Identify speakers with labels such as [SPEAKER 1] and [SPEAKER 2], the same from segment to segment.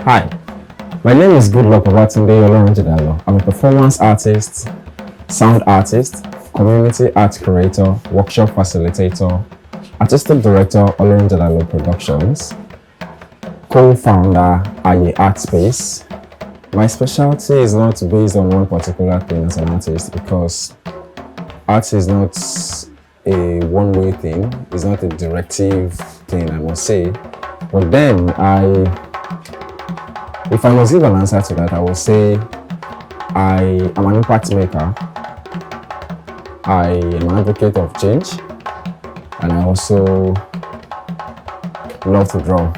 [SPEAKER 1] Hi, my name is Olorunjedalo. I'm a performance artist, sound artist, community art curator, workshop facilitator, artistic director, Olorunjedalo Productions, co-founder, Aye Art Space. My specialty is not based on one particular thing as an artist because art is not a one-way thing, it's not a directive thing, I must say. But then if I must give an answer to that, I would say I am an impact maker. I am an advocate of change, and I also love to draw.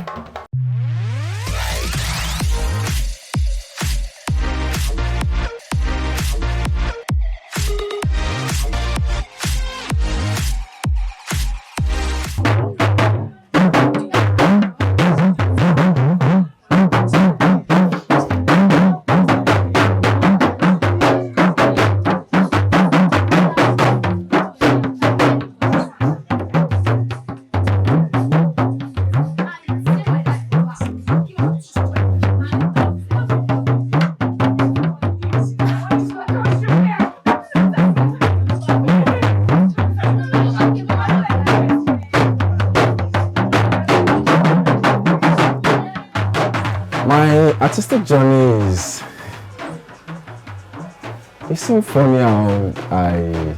[SPEAKER 1] My artistic journey is it's so funny how I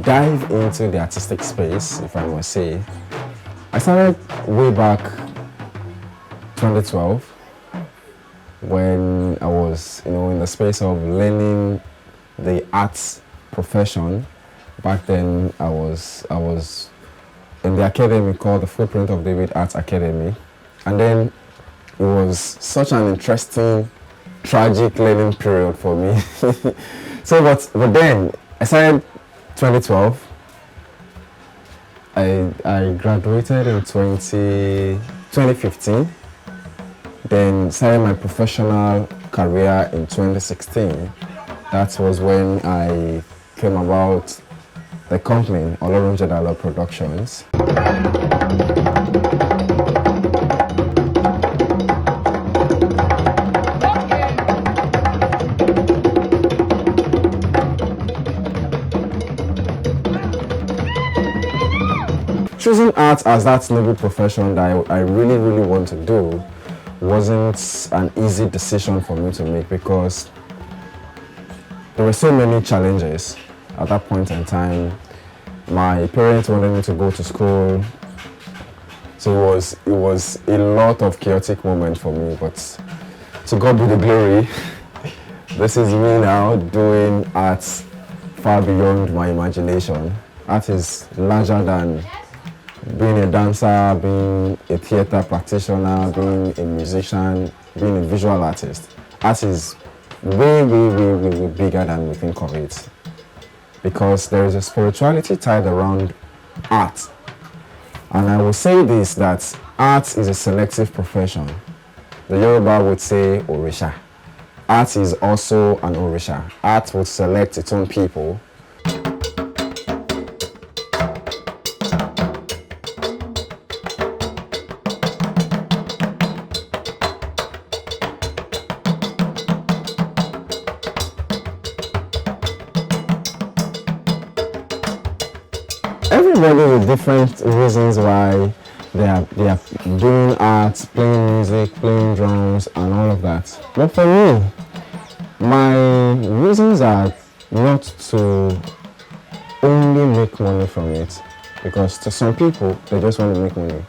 [SPEAKER 1] dive into the artistic space, if I must say. I started way back 2012 when I was, in the space of learning the arts profession. Back then, I was in the academy called the Footprint of David Arts Academy, and then it was such an interesting, tragic learning period for me. But then I started 2012. I graduated in 2015. Then started my professional career in 2016. That was when I came about the company Olorunjedalo Productions. Choosing art as that noble profession that I really, really want to do wasn't an easy decision for me to make because there were so many challenges at that point in time. My parents wanted me to go to school, so it was a lot of chaotic moments for me, but to God be the glory. This is me now doing art far beyond my imagination. Art is larger than being a dancer, being a theater practitioner, being a musician, being a visual artist. Art is way, way, way, way, way bigger than we think of it. Because there is a spirituality tied around art. And I will say this, that art is a selective profession. The Yoruba would say Orisha. Art is also an Orisha. Art would select its own people. Everybody with different reasons why they are doing art, playing music, playing drums, and all of that. But for me, my reasons are not to only make money from it, because to some people they just want to make money.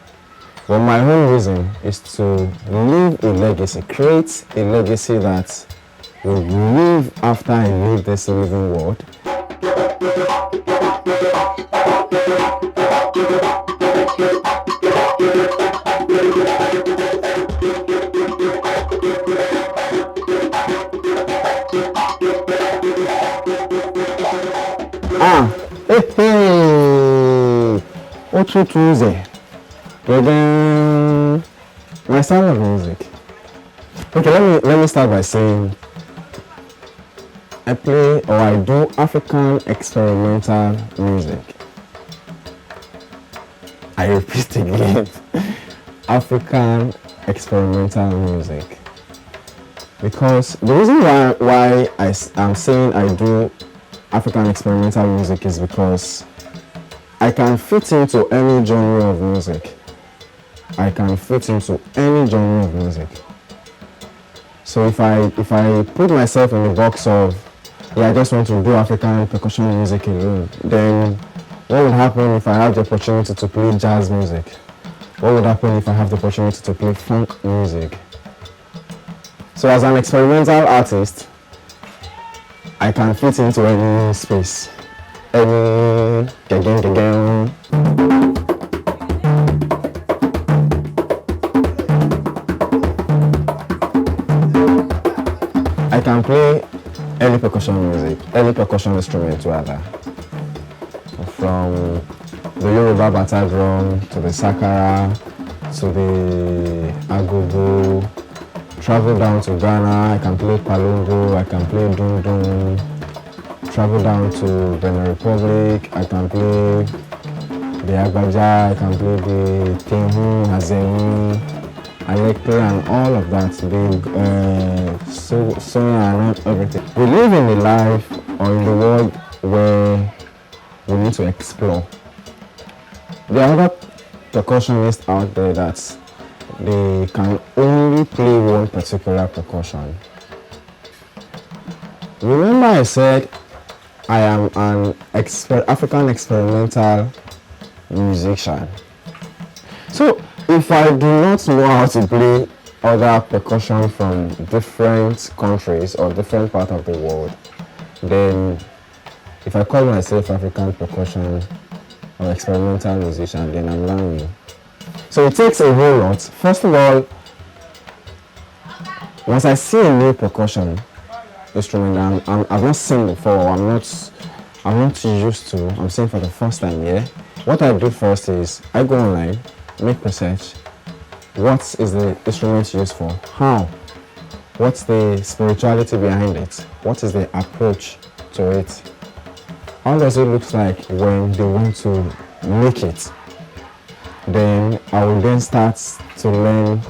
[SPEAKER 1] But my own reason is to leave a legacy, create a legacy that will live after I leave this living world. Tuesday. But then my style of music. Okay, let me start by saying I play or I do African experimental music. I repeat again, African experimental music, because the reason why I'm saying I do African experimental music is because I can fit into any genre of music. I can fit into any genre of music. So if I put myself in the box of, yeah, I just want to do African percussion music alone, then what would happen if I have the opportunity to play jazz music? What would happen if I have the opportunity to play funk music? So as an experimental artist, I can fit into any space. Any I can play any percussion music, any percussion instrument rather. From the Yoruba bata drum to the Sakara to the agogo. Travel down to Ghana, I can play Palongo, I can play Dum Dum. Travel down to Benin Republic, I can play the Agbaja, I can play the Tinhu, Hazemu, Awaken, and all of that, so and everything. We live in a life or in the world where we need to explore. There are other percussionists out there that they can only play one particular percussion. Remember I said I am an African experimental musician. So if I do not know how to play other percussion from different countries or different parts of the world, then if I call myself African percussion or experimental musician, then I'm lying. So it takes a whole lot. First of all, once I see a new percussion instrument I've not seen before, I'm not used to, I'm seeing for the first time here, what I do first is I go online, make research. What is the instrument used for? How? What's the spirituality behind it? What is the approach to it? How does it look like when they want to make it? Then I will then start to learn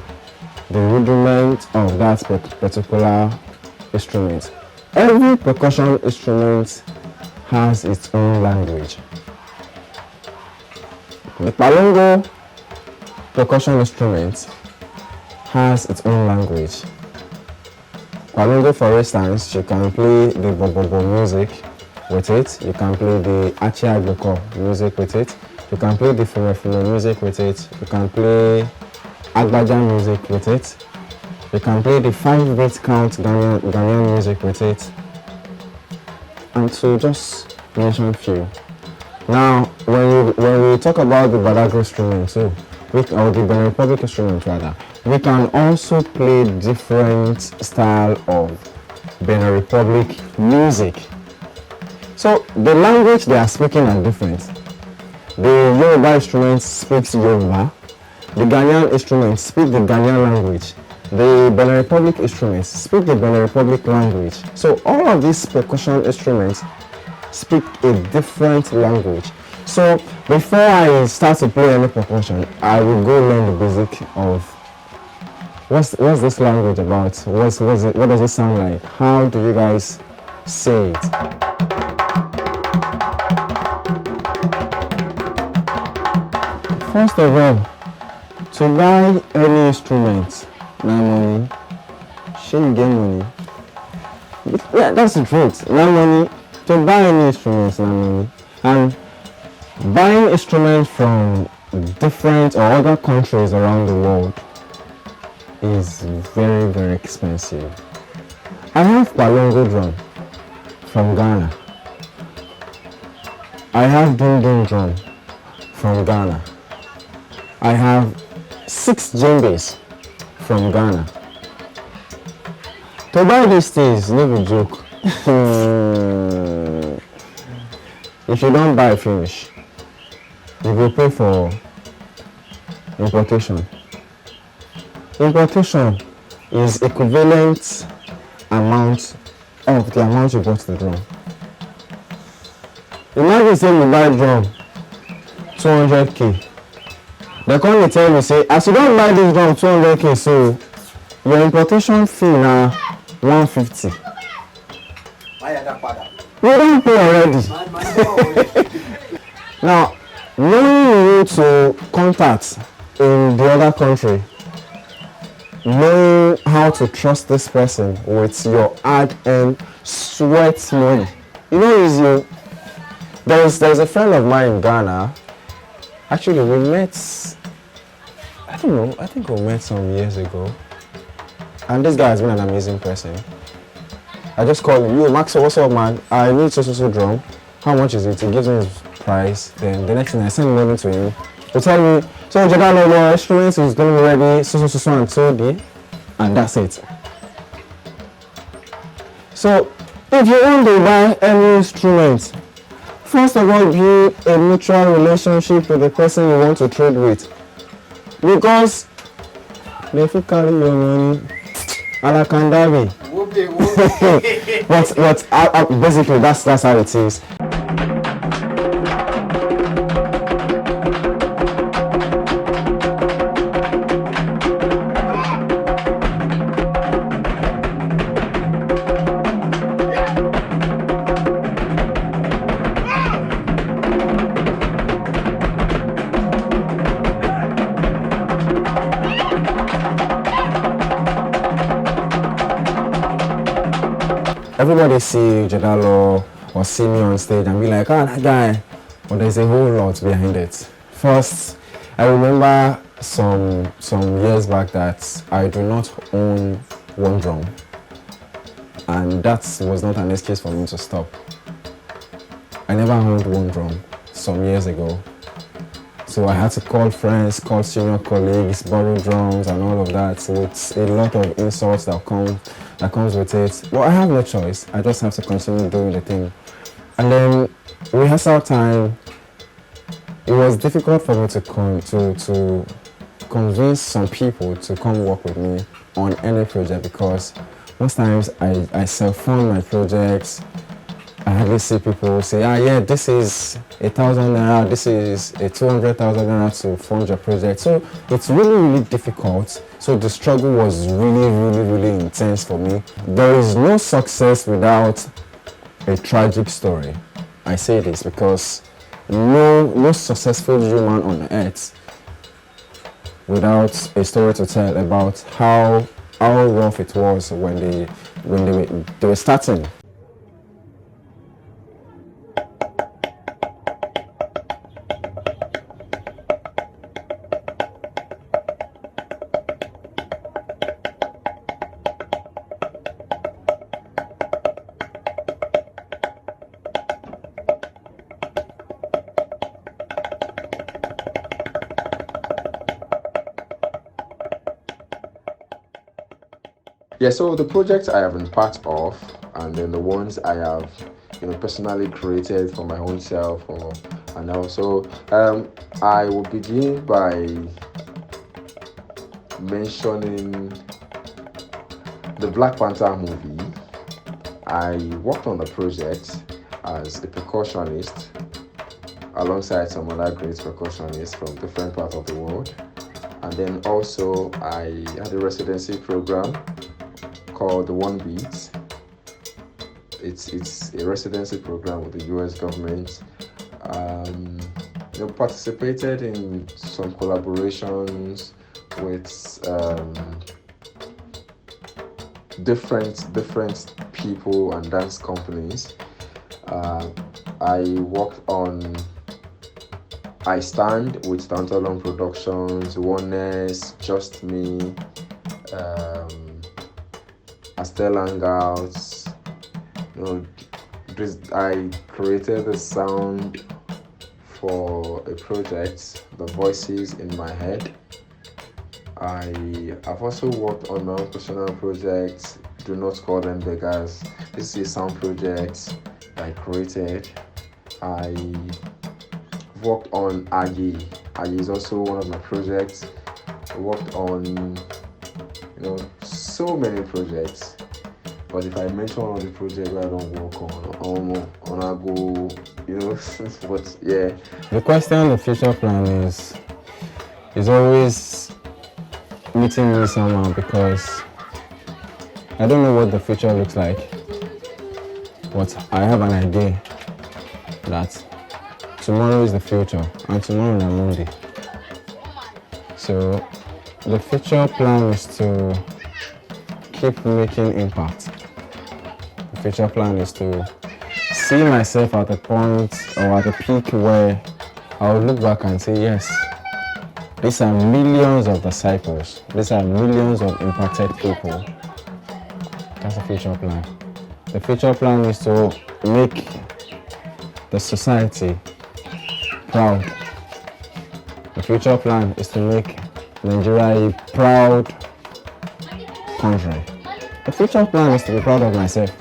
[SPEAKER 1] the rudiment of that particular instrument. Every percussion instrument has its own language. The Palongo percussion instrument has its own language. Palongo, for instance, you can play the bobo music with it, you can play the achiagbeko music with it, you can play the fume music with it, you can play agbaja music with it, you can play the 5-beat count Ghanaian music with it, and to just mention a few. Now, when we talk about the Badago instrument too, or the Benin Republic instrument rather, we can also play different style of Benin Republic music. So the language they are speaking are different. The Yoruba instrument speaks Yoruba, the Ghanaian instruments speak the Ghanaian language, the Benin Republic instruments speak the Benin Republic language. So all of these percussion instruments speak a different language. So before I start to play any percussion, I will go learn the basic of what's this language about? What does it sound like? How do you guys say it? First of all, to buy any instrument, no money. Shey you get money? Yeah, that's the truth. No money. To buy any instruments, no money. And buying instruments from different or other countries around the world is very, very expensive. I have Palongo drum from Ghana. I have Dum Dum drum from Ghana. I have 6 djembes from Ghana. To buy these things, no be joke. If you don't buy finish, you will pay for importation. Importation is equivalent amount of the amount you bought the drum. Imagine say you buy drum 200k, They come tell me say, as you don't buy this drum 200k, so your importation fee now 150. You don't pay already. Now, knowing you to contact in the other country, knowing how to trust this person with your hard-earned sweat money, you know, is you. There's a friend of mine in Ghana. Actually, we met. I don't know. I think we met some years ago. And this guy has been an amazing person. I just called him. Yo, Max, what's up, man? I need so drum. How much is it? He gives me his price. Then the next thing I send money to him. He tell me, so Jadalo, your instruments is going to be ready. So and so day, and that's it. So if you want to buy any instrument, first of all, build a mutual relationship with the person you want to trade with, because they fit carry your money alakandabi. but basically that's how it is. Everybody see Jadalo or see me on stage and be like, oh, that guy. But there's a whole lot behind it. First, I remember some years back that I do not own one drum. And that was not an excuse for me to stop. I never owned one drum some years ago. So I had to call friends, call senior colleagues, borrow drums and all of that, with a lot of insults that comes with it. But I have no choice. I just have to continue doing the thing. And then rehearsal time, it was difficult for me to convince some people to come work with me on any project, because most times I self-fund my projects. I hardly see people say, yeah, this is 1,000 naira, this is 200,000 naira to fund your project. So it's really difficult. So the struggle was really intense for me. There is no success without a tragic story. I say this because no successful human on earth without a story to tell about how rough it was when they were starting.
[SPEAKER 2] Yeah, so the projects I have been part of, and then the ones I have, personally created for my own self, and also, I will begin by mentioning the Black Panther movie. I worked on the project as a percussionist alongside some other great percussionists from different parts of the world, and then also I had a residency program called the One Beat. It's a residency program with the U.S. government. Participated in some collaborations with different people and dance companies. I worked on I Stand with Tantalon Productions, Oneness, Just Me, Astel Hangouts. I created the sound for a project, The Voices in My Head. I've also worked on my own personal projects. Do not call them beggars. This is a sound project I created. I worked on Agi. Agi is also one of my projects. I worked on so many projects, but if I mention all the projects I don't work on I go, but yeah.
[SPEAKER 1] The question, the future plan is is always meeting me somehow because I don't know what the future looks like, but I have an idea that tomorrow is the future and tomorrow is Monday. So the future plan is to keep making impact. The future plan is to see myself at a point or at a peak where I will look back and say, yes, these are millions of disciples, these are millions of impacted people. That's the future plan. The future plan is to make the society proud. The future plan is to make Nigeria a proud country. The future plan is to be proud of myself.